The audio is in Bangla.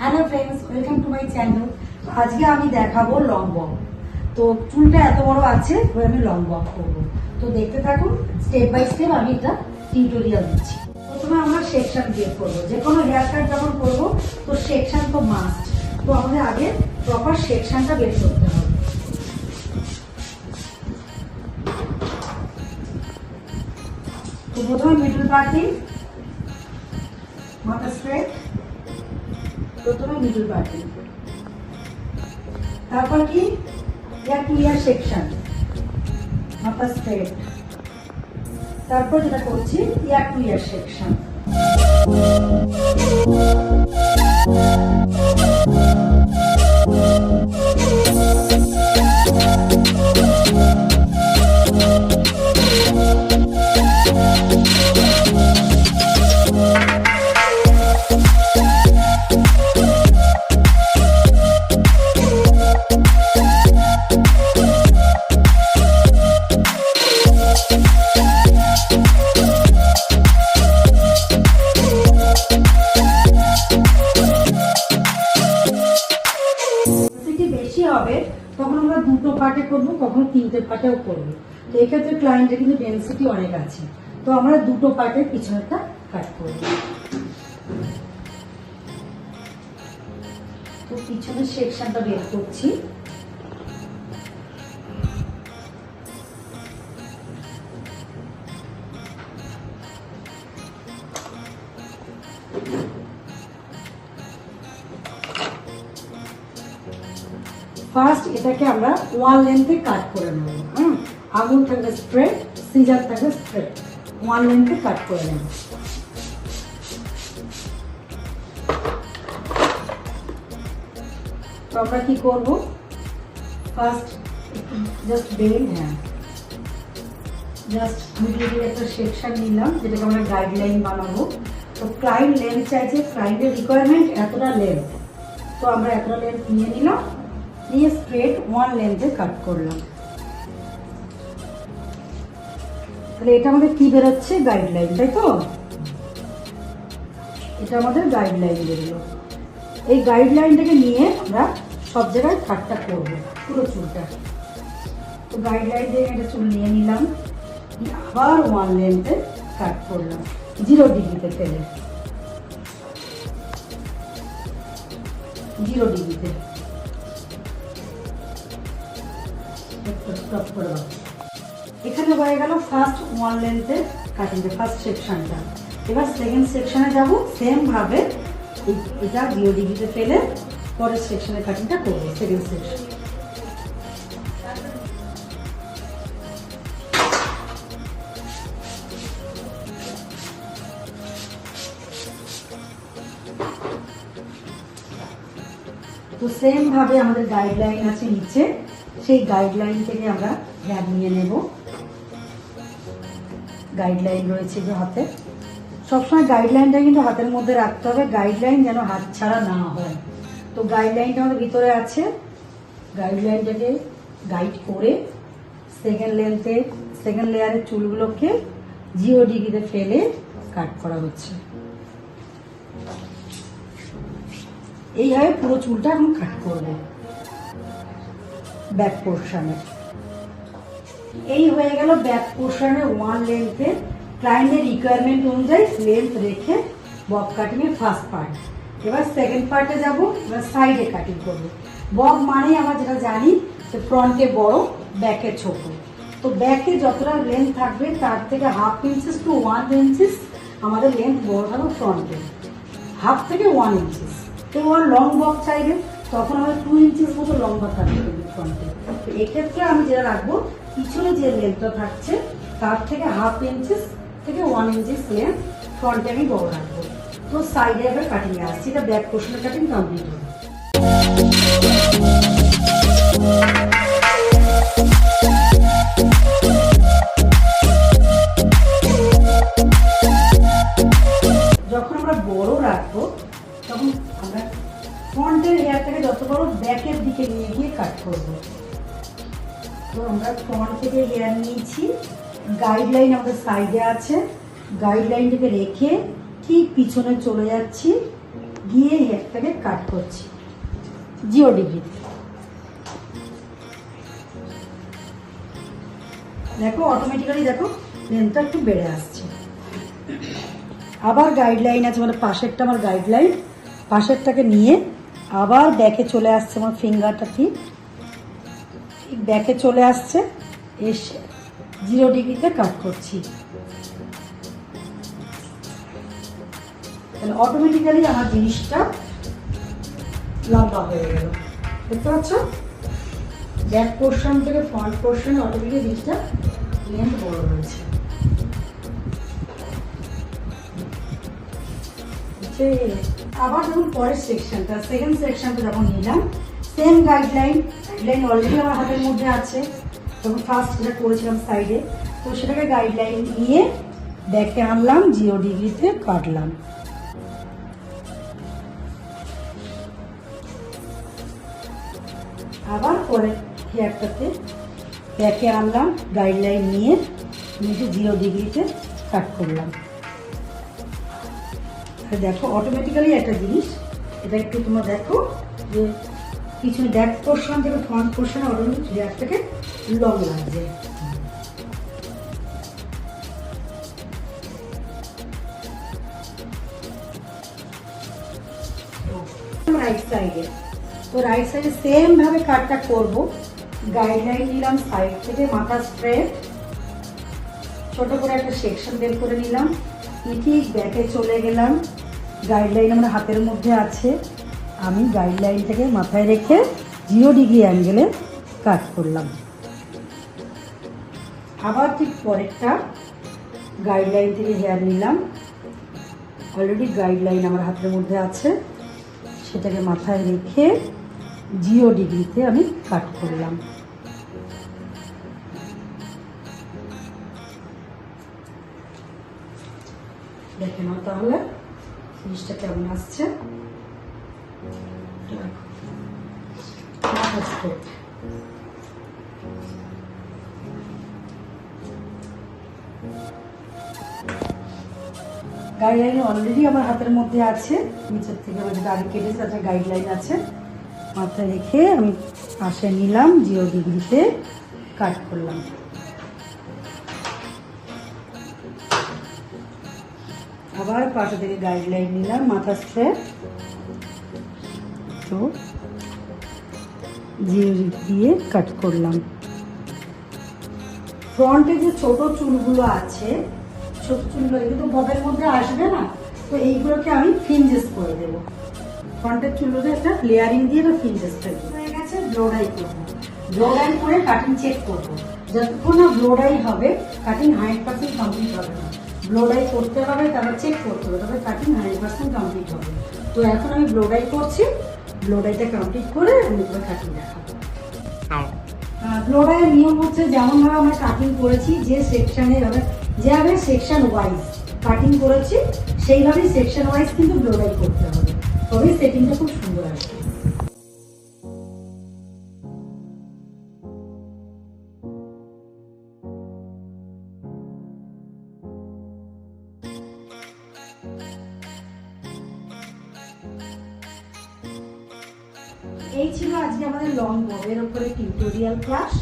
Hello friends, welcome to my channel. আজকে আমি দেখাবো লং বব। তো চুলটা এত বড় আছে, আমি লং বব করবো। তো দেখতে থাকুন, স্টেপ বাই স্টেপ আমি এটা টিউটোরিয়াল দিচ্ছি। প্রথমে আমরা সেকশন বের করবো। যে কোনো হেয়ার কাট যখন করবো তো সেকশন তো মাস্ট। তো আমাদের আগে প্রপার সেকশনটা বের করতে হবে। তো প্রথমে মিডল পার্টি, মাথা স্ট্রেট, প্রথমে মিডল পার্টি, তারপর কি ইয়ার টু ইয়ার সেকশন, মাথা স্ট্রেট, তারপর যেটা করছি ইয়ার টু ইয়ার সেকশন। বেশি হবে তখন আমরা দুটো পার্টে করবো, কখনো তিনটে পার্টেও করবো। তো এক্ষেত্রে ক্লায়েন্টের কিন্তু ডেন্সিটি অনেক আছে, তো আমরা দুটো পার্টের পিছনেটা কাট করবো। তো পিছনের সেকশনটা বের করছি। ফার্স্ট এটাকে আমরা ওয়ান লেন্থে কাট করে নেব। আঙুল থাকবে স্ট্রেট, সিজার থাকবে স্ট্রেট, ওয়ান লেন্থে কাট করে নেব। তো আমরা কি করবো, ফার্স্ট জাস্ট বেন্ড, জাস্ট মিডিলের একটা সেকশন নিলাম, যেটাকে আমরা গাইডলাইন বানাবো। তো ক্লায়েন্ট লেন্থ চাইছে, ক্লায়েন্টের রিকোয়ারমেন্ট এতটা লেন্থ, তো আমরা এতটা লেন্থ নিয়ে নিলাম, নিয়ে স্ট্রেট ওয়ান লেন্থে কাট করলাম। তাহলে এটা আমাদের কি বেরোচ্ছে, গাইডলাইন, তাই তো? এটা আমাদের গাইডলাইন বেরোলো। এই গাইডলাইনটাকে নিয়ে আমরা সব জায়গায় কাটটা করবো, পুরো চুলটা। তো গাইডলাইন দিয়ে এটা চুল নিয়ে নিলাম, আবার ওয়ান লেন্থে কাট করলাম 0 ডিগ্রিতে ফেলে, 0 ডিগ্রিতে। এখানে হয়ে গেল ফার্স্ট ওয়ান লেন্থের কাটিং, ফার্স্ট সেকশনটা। এবার সেকেন্ড সেকশনে যাব, সেম ভাবে এটা 0 ডিগ্রিতে ফেলে পরের সেকশনের কাটিংটা করবো, সেকেন্ড সেকশন। তো সেম ভাবে আমাদের গাইডলাইন আছে নিচে, সেই গাইডলাইন থেকে আমরা হেয়ার নিয়ে নেব। গাইডলাইন রয়েছে যে হাতে, সবসময় গাইডলাইনটা কিন্তু হাতের মধ্যে রাখতে হবে, গাইডলাইন যেন হাত ছাড়া না হয়। তো গাইডলাইনটা আমাদের ভিতরে আছে, গাইডলাইনটাকে গাইড করে সেকেন্ড লেয়ারের চুলগুলোকে 0 ডিগ্রিতে ফেলে কাট করা হচ্ছে। এইভাবে পুরো চুলটা এখন কাট করবে ব্যাক পোর্শনে। এই হয়ে গেল ব্যাক পোর্শনে ওয়ান লেন্থে ক্লায়েন্টের রিকোয়ারমেন্ট অনুযায়ী লেন্থ রেখে বব কাটিং এর ফার্স্ট পার্ট। এবার সেকেন্ড পার্টে যাব, এবার সাইডে কাটিং করবো। বব মানে আমরা যেটা জানি যে ফ্রন্টে বড়, ব্যাকে ছোট। তো ব্যাকে যতটা লেন্থ থাকবে তার থেকে 1/2 ইঞ্চিস টু 1 ইঞ্চিস আমাদের লেন্থ বড় থাকবে ফ্রন্টে, 1/2 থেকে 1 ইঞ্চিস। তো লং বব চাইবে তখন আমাদের 2 ইঞ্চিস মতো লম্বা থাকবে ফ্রন্টে। তো এক্ষেত্রে আমি যেটা রাখবো, পিছনে যে লেন্থটা থাকছে তার থেকে 1/2 ইঞ্চিস থেকে 1 ইঞ্চিস লেন্থ ফ্রন্টে আমি বড় রাখবো। তো সাইডে এবার কাটিং এ আসছি, এটা ব্যাক পোর্শনের কাটিং কমপ্লিট হবে। যখন আমরা বড় রাখবো তখন আমরা ফ্রন্টের হেয়ারটাকে যত বড় ব্যাকের দিকে নিয়ে গিয়ে কাট করবো। তো আমরা ফ্রন্ট থেকে হেয়ার নিয়েছি, গাইডলাইন আমাদের সাইডে আছে, গাইডলাইনটাকে রেখে ঠিক পিছনে চলে যাচ্ছি গিয়ে হেয়ারটাকে কাট করছি 0 ডিগ্রিতে। দেখো অটোমেটিক্যালি দেখো লেন্থটা একটু বেড়ে আসছে। আবার গাইডলাইন আছে, মানে পাশেরটা আমার গাইডলাইন, পাশেরটাকে নিয়ে আবার ব্যাকে চলে আসছে আমার ফিঙ্গারটা, ঠিক ব্যাকে চলে আসছে, এসে 0 ডিগ্রিতে কাট করছি। তাহলে অটোমেটিক্যালি আমার জিনিসটা লম্বা হয়ে গেল। দেখতে পাচ্ছ ব্যাক পোর্শন থেকে ফ্রন্ট পোর্শন অটোমেটিক্যালি জিনিসটা লেন্থ বড় হয়েছে। আবার যখন পরের সেকশনটা, সেকেন্ড সেকশনটা যখন নিলাম, সেম গাইডলাইন অলরেডি আমার হাতের মধ্যে আছে, যখন ফার্স্ট যেটা করেছিলাম সাইডে, তো সেটাকে গাইডলাইন নিয়ে ব্যাকে আনলাম, 0 ডিগ্রিতে কাটলাম। আবার পরে হেয়ারটাতে ব্যাকে আনলাম, গাইডলাইন নিয়ে নিজে 0 ডিগ্রিতে কাট করলাম। দেখো অটোমেটিক্যালি একটা জিনিস, এটা একটু তোমরা দেখো যে পিছনে ব্যাক পোর্শন থেকে ফ্রন্ট পোর্শনে অটোমেটিক হেয়ারটাকে লং লাগছে। রাইট সাইডে, তো রাইট সাইডে সেম ভাবে কাটটা করবো। গাইডলাইন নিলাম সাইড থেকে, মাথা স্ট্রেট, ছোট করে একটা সেকশন বের করে নিলাম, ঠিক ব্যাকে চলে গেলাম। গাইডলাইন আমার হাতের মধ্যে আছে, আমি গাইডলাইন থেকে মাথায় রেখে 0 ডিগ্রি অ্যাঙ্গেলে কাট করলাম। আবার ঠিক পরেরটা গাইডলাইন থেকে হেয়ার নিলাম, অলরেডি গাইডলাইন আমার হাতের মধ্যে আছে, সেটাকে মাথায় রেখে 0 ডিগ্রিতে আমি কাট করলাম। দেখে নাও তাহলে জিনিসটা কেমন আসছে। গাইডলাইন অলরেডি আমার হাতের মধ্যে আছে, নিচের থেকে আমাদের গাড়ি কেটেছে, একটা গাইডলাইন আছে, মাথায় রেখে আমি পাশে নিলাম, 0 ডিগ্রিতে কাট করলাম। আবার পাশে থেকে গাইডলাইন নিলাম, মাথা স্ট্রেট, তো 0 দিয়ে কাট করলাম। ফ্রন্টে যে ছোট চুলগুলো আছে, ছোট চুলগুলো কিন্তু ববের মধ্যে আসবে না, তো এইগুলোকে আমি ফ্রিঞ্জেস করে দেবো। ফ্রন্টের চুলগুলো একটা লেয়ারিং দিয়ে ফ্রিঞ্জেস করে হয়ে গেছে। ব্লোডাই করবো, ব্লোডাই করে কাটিং চেক করবো। যতক্ষণ না ব্লোডাই হবে কাটিং 100% কমপ্লিট হবে না। ব্লোডাই করতে হবে, তারপর চেক করতে হবে, তবে কাটিং 100% কমপ্লিট হবে। তো এখন আমি ব্লোডাই করছি, ব্লোডাইটা কমপ্লিট করে আমি এবার কাটিং দেখাবো। ব্লোডাইয়ের নিয়ম হচ্ছে যেমনভাবে আমরা কাটিং করেছি, যে সেকশনে যেভাবে সেকশন ওয়াইজ কাটিং করেছি সেইভাবেই সেকশন ওয়াইজ কিন্তু ব্লোডাই করতে হবে, তবে সেটিংটা খুব সুন্দর আসবে। এই ছিল আজকে আমাদের লং ববের উপরে টিউটোরিয়াল ক্লাস।